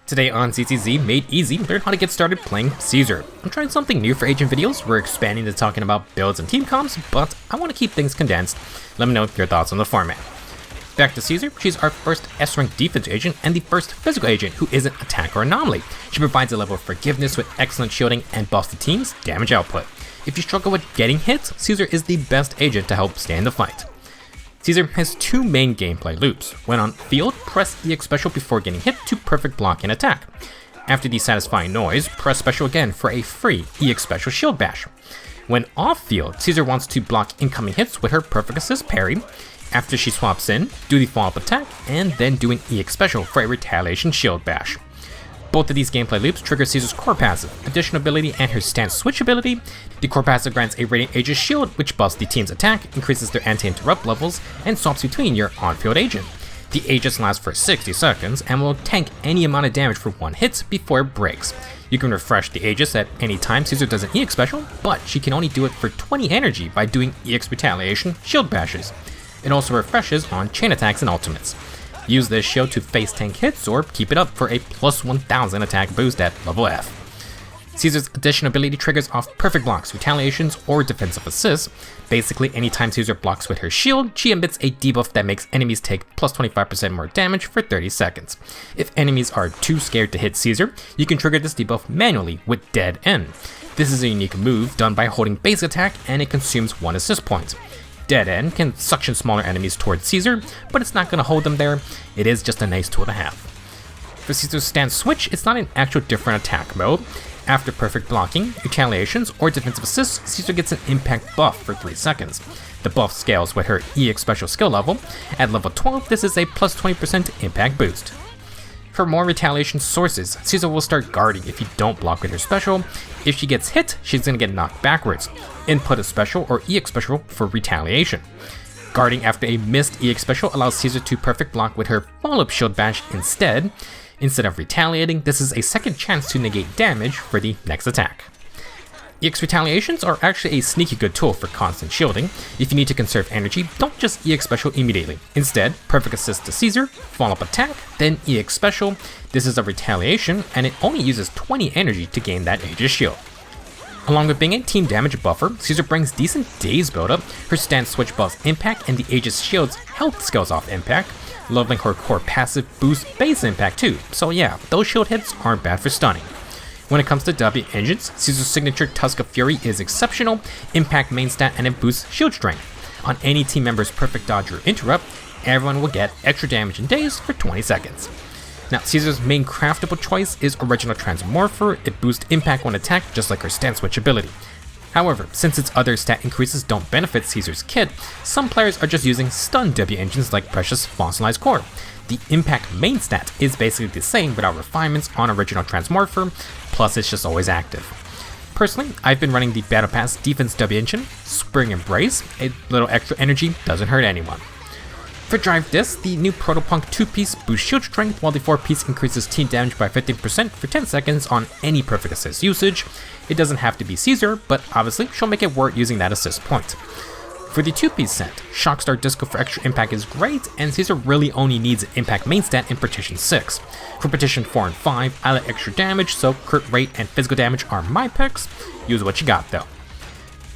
Today on ZZZ Made Easy, learn how to get started playing Caesar. I'm trying something new for agent videos. We're expanding to talking about builds and team comps, but I want to keep things condensed. Let me know your thoughts on the format. Back to Caesar, she's our first S-rank defense agent and the first physical agent who isn't attack or anomaly. She provides a level of forgiveness with excellent shielding and buffs the team's damage output. If you struggle with getting hits, Caesar is the best agent to help stay in the fight. Caesar has two main gameplay loops. When on field, press EX special before getting hit to perfect block and attack. After the satisfying noise, press special again for a free EX special shield bash. When off field, Caesar wants to block incoming hits with her perfect assist parry. After she swaps in, do the follow-up attack, and then do an EX special for a retaliation shield bash. Both of these gameplay loops trigger Caesar's core passive, additional ability, and her stance switch ability. The core passive grants a Radiant Aegis shield, which buffs the team's attack, increases their anti-interrupt levels, and swaps between your on-field agent. The Aegis lasts for 60 seconds and will tank any amount of damage for one hit before it breaks. You can refresh the Aegis at any time Caesar does an EX special, but she can only do it for 20 energy by doing EX retaliation shield bashes. It also refreshes on chain attacks and ultimates. Use this shield to face tank hits or keep it up for a plus 1000 attack boost at level F. Caesar's additional ability triggers off perfect blocks, retaliations, or defensive assists. Basically, anytime Caesar blocks with her shield, she emits a debuff that makes enemies take plus 25% more damage for 30 seconds. If enemies are too scared to hit Caesar, you can trigger this debuff manually with Dead End. This is a unique move done by holding base attack and it consumes 1 assist point. Dead End can suction smaller enemies towards Caesar, but it's not going to hold them there. It is just a nice tool to have. For Caesar's stance switch, it's not an actual different attack mode. After perfect blocking, retaliations, or defensive assists, Caesar gets an impact buff for 3 seconds. The buff scales with her EX special skill level. At level 12, this is a plus 20% impact boost. For more retaliation sources, Caesar will start guarding if you don't block with her special. If she gets hit, she's going to get knocked backwards. Input a special or EX special for retaliation. Guarding after a missed EX special allows Caesar to perfect block with her follow-up shield bash instead. Instead of retaliating, this is a second chance to negate damage for the next attack. EX retaliations are actually a sneaky good tool for constant shielding. If you need to conserve energy, don't just EX special immediately. Instead, perfect assist to Caesar, follow-up attack, then EX special. This is a retaliation, and it only uses 20 energy to gain that Aegis shield. Along with being a team damage buffer, Caesar brings decent daze buildup. Her stance switch buffs impact, and the Aegis shield's health scales off impact. Leveling her core passive boosts base impact too, so yeah, those shield hits aren't bad for stunning. When it comes to W engines, Caesar's signature Tusk of Fury is exceptional, impact main stat, and it boosts shield strength. On any team member's perfect dodge or interrupt, everyone will get extra damage in daze for 20 seconds. Now, Caesar's main craftable choice is Original Transmorpher. It boosts impact when attacked, just like her stance switch ability. However, since its other stat increases don't benefit Caesar's kit, some players are just using stun W engines like Precious Fossilized Core. The impact main stat is basically the same without refinements on Original Transmorpher, plus it's just always active. Personally, I've been running the Battle Pass Defense W engine, Spring Embrace. A little extra energy doesn't hurt anyone. For Drive Disc, the new Protopunk 2-piece boosts shield strength, while the 4-piece increases team damage by 15% for 10 seconds on any perfect assist usage. It doesn't have to be Caesar, but obviously she'll make it worth using that assist point. For the 2-piece set, Shockstar Disco for extra impact is great, and Caesar really only needs an impact main stat in Partition 6. For Partition 4 and 5, I like extra damage, so crit rate and physical damage are my picks. Use what you got though.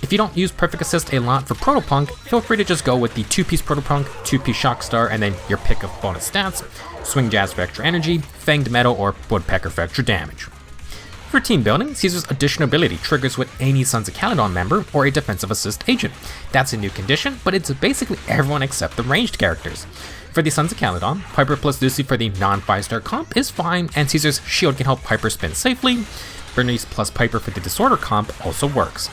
If you don't use Perfect Assist a lot for Protopunk, feel free to just go with the 2-piece Protopunk, 2-piece Shockstar, and then your pick of bonus stats, Swing Jazz for extra energy, Fanged Metal, or Woodpecker for extra damage. For team building, Caesar's additional ability triggers with any Sons of Caledon member or a defensive assist agent. That's a new condition, but it's basically everyone except the ranged characters. For the Sons of Caledon, Piper plus Lucy for the non-5-star comp is fine, and Caesar's shield can help Piper spin safely. Bernice plus Piper for the Disorder comp also works.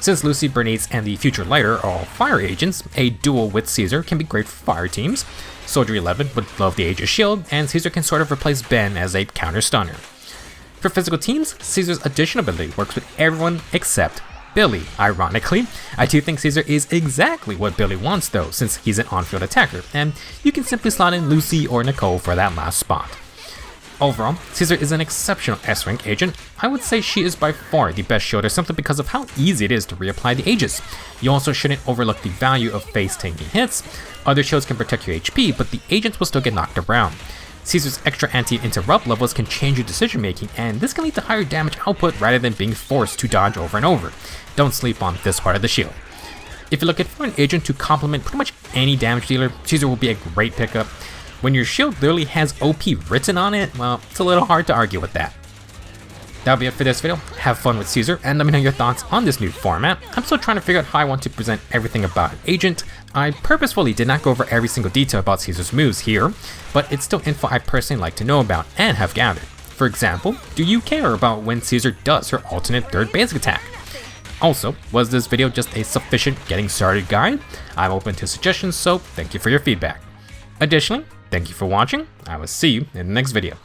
Since Lucy, Bernice, and the Future Lighter are all fire agents, a duel with Caesar can be great for fire teams. Soldier 11 would love the Aegis shield, and Caesar can sort of replace Ben as a counter stunner. For physical teams, Caesar's additional ability works with everyone except Billy. Ironically, I do think Caesar is exactly what Billy wants though, since he's an on-field attacker, and you can simply slot in Lucy or Nicole for that last spot. Overall, Caesar is an exceptional S-rank agent. I would say she is by far the best shielder simply because of how easy it is to reapply the Aegis. You also shouldn't overlook the value of face tanking hits. Other shields can protect your HP, but the agents will still get knocked around. Caesar's extra anti-interrupt levels can change your decision making, and this can lead to higher damage output rather than being forced to dodge over and over. Don't sleep on this part of the shield. If you're looking for an agent to complement pretty much any damage dealer, Caesar will be a great pickup. When your shield literally has OP written on it, well, it's a little hard to argue with that. That'll be it for this video. Have fun with Caesar, and let me know your thoughts on this new format. I'm still trying to figure out how I want to present everything about an agent. I purposefully did not go over every single detail about Caesar's moves here, but it's still info I personally like to know about and have gathered. For example, do you care about when Caesar does her alternate third basic attack? Also, was this video just a sufficient getting started guide? I'm open to suggestions, so thank you for your feedback. Additionally, thank you for watching. I will see you in the next video.